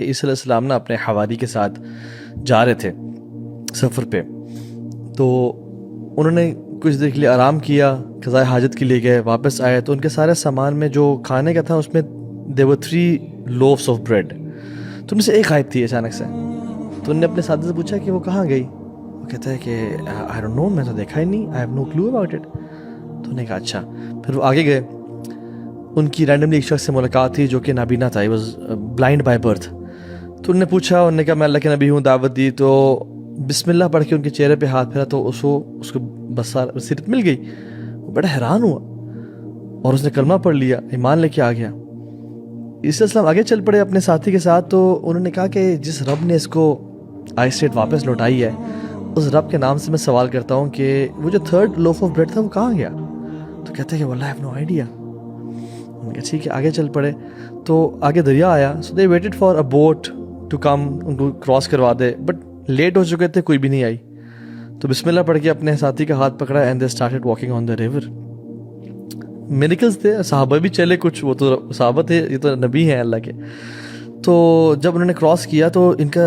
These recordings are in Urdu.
عیسی علیہ السلام نا اپنے حواری کے ساتھ جا رہے تھے سفر پہ، تو انہوں نے کچھ دیر کے لیے آرام کیا، قضائے حاجت کے لیے گئے، واپس آئے تو ان کے سارے سامان میں جو کھانے کا تھا اس میں there were 3 loaves of bread، تو ان میں سے ایک غائب تھی اچانک سے. تو انہوں نے اپنے ساتھی سے پوچھا کہ وہ کہاں گئی؟ وہ کہتا ہے کہ I don't know، میں تو دیکھا ہی نہیں، I have no clue about it. تو انہوں نے کہا اچھا. پھر وہ آگے گئے، ان کی رینڈملی ایک شخص سے ملاقات تھی جو کہ نابینا تھا، he was blind by birth. تو انہوں نے پوچھا، انہوں نے کہا میں اللہ کے نبی ہوں، دعوت دی. تو بسم اللہ پڑھ کے ان کے چہرے پہ ہاتھ پھیرا تو اس کو بصیرت مل گئی. وہ بڑا حیران ہوا اور اس نے کلمہ پڑھ لیا، ایمان لے کے آ گیا. عیسی السلام آگے چل پڑے اپنے ساتھی کے ساتھ. تو انہوں نے کہا کہ جس رب نے اس کو آئی سٹیٹ واپس لوٹائی ہے، اس رب کے نام سے میں سوال کرتا ہوں کہ وہ جو 3rd loaf of bread تھا وہ کہاں گیا؟ تو کہتے ہیں کہ واللہ I have no idea. انہوں نے کہا ٹھیک ہے، آگے چل پڑے. تو آگے دریا آیا، so they waited for a boat to come، ان کو کراس کروا دے، بٹ لیٹ ہو چکے تھے، کوئی بھی نہیں آئی. تو بسم اللہ پڑھ کے اپنے ساتھی کا ہاتھ پکڑا and they started walking on the river. Miracles تھے، صحابہ بھی چلے کچھ، وہ تو صحابہ تھے، یہ تو نبی ہیں اللہ کے. تو جب انہوں نے کراس کیا تو ان کا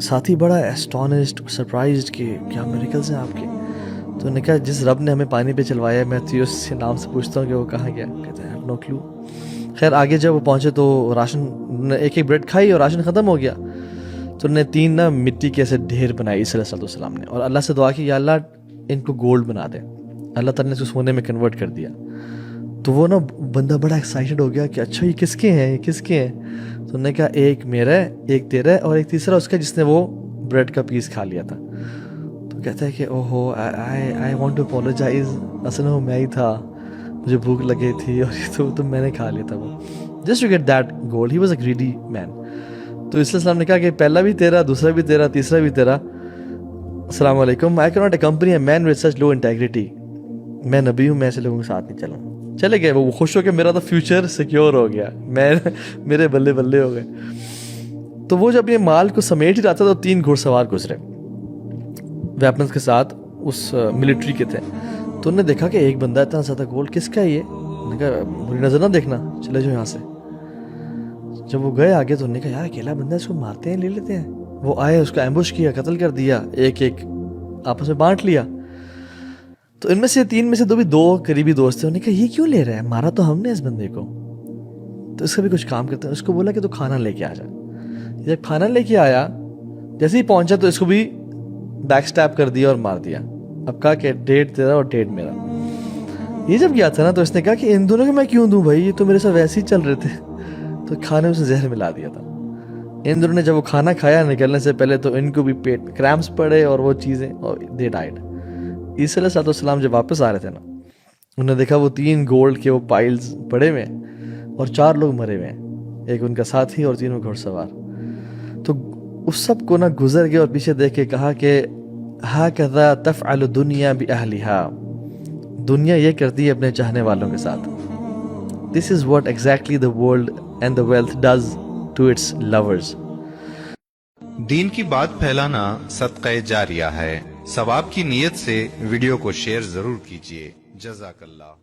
ساتھی بڑا اسٹونشڈ، سرپرائزڈ کہ کیا میریکلز ہیں آپ کے. تو انہوں نے کہا جس رب نے ہمیں پانی پہ چلوایا ہے، میں تو اس کے نام سے پوچھتا ہوں کہ وہ کہاں گیا. کہتے ہیں نو کلو. خیر آگے جب وہ پہنچے تو راشن، ایک بریڈ کھائی اور راشن ختم ہو گیا. تو انہوں نے 3 مٹی کے ایسے ڈھیر بنائے عیسی علیہ السلام نے، اور اللہ سے دعا کی یا اللہ ان کو گولڈ بنا دے. اللہ تعالیٰ نے اس کو سونے میں کنورٹ کر دیا. تو وہ بندہ بڑا ایکسائٹڈ ہو گیا کہ اچھا یہ کس کے ہیں، یہ کس کے ہیں. تو انہوں نے کہا ایک میرا ہے، ایک تیرا ہے، اور ایک تیسرا اس کا جس نے وہ بریڈ کا پیس کھا لیا تھا. تو کہتا ہے کہ اوہو آئی وانٹ ٹو اپولوجائز، اصل میں وہ میں ہی تھا، مجھے بھوک لگی تھی اور تو میں نے کھا لیا تھا وہ، just to get that gold. He was a greedy man. تو عیسی السلام نے کہا کہ پہلا بھی تیرا، دوسرا بھی تیرا، تیسرا بھی تیرا. السلام علیکم، I can not accompany a man with such low integrity. میں نبی ہوں، میں ایسے لوگوں کے ساتھ نہیں چلوں. چلے گئے. وہ خوش ہو کے میرا تو فیوچر سیکیور ہو گیا، میرے بلے بلے ہو گئے. تو وہ جب یہ مال کو سمیٹ ہی رہا تھا تو 3 گھوڑ سوار گزرے ویپنز کے ساتھ، اس ملٹری کے تھے. تو انہوں نے دیکھا کہ ایک بندہ اتنا زیادہ گولڈ کس کا ہے یہ. انہوں نے کہا بری نظر نہ دیکھنا، چلے جاؤ یہاں سے. جب وہ گئے آگے تو انہوں نے کہا یار اکیلا بندہ، اس کو مارتے ہیں، لے لیتے ہیں. وہ آئے، اس کا ایمبوش کیا، قتل کر دیا، ایک ایک آپس میں بانٹ لیا. تو ان میں سے 3 میں سے 2 قریبی دوست تھے. انہوں نے کہا یہ کیوں لے رہا ہے، مارا تو ہم نے اس بندے کو، تو اس کا بھی کچھ کام کرتے ہیں. اس کو بولا کہ تو کھانا لے کے آ جا. جب کھانا لے کے آیا، جیسے ہی پہنچا تو اس کو بھی بیک سٹیپ کر دیا اور مار دیا. اب کہا کہ 1.5 تیرا اور 1.5 میرا. یہ جب گیا تھا نا تو اس نے کہا کہ ان دونوں کو میں کیوں دوں بھائی، یہ تو میرے ساتھ ویسے ہی چل رہے تھے. تو کھانے میں سے زہر ملا دیا تھا. ان دونوں نے جب وہ کھانا کھایا نکلنے سے پہلے تو ان کو بھی پیٹ میں کریمپس پڑے اور وہ چیزیں، اور دے ڈائڈ. عیسی علیہ السلام جب واپس آ رہے تھے نا، انہوں نے دیکھا وہ 3 گولڈ کے وہ پائلز پڑے ہوئے ہیں اور 4 لوگ مرے ہوئے ہیں، ایک ان کا ساتھی اور 3 گھوڑ سوار. تو اس سب کو گزر گئے اور پیچھے دیکھ کے کہا کہ ہاکذا تفعل الدنیا باہلھا، دنیا یہ کرتی ہے اپنے چاہنے والوں کے ساتھ. This is what exactly the world and the wealth does to its lovers. دین کی بات پھیلانا صدقہ جاریہ ہے. ثواب کی نیت سے ویڈیو کو شیئر ضرور کیجیے. جزاک اللہ.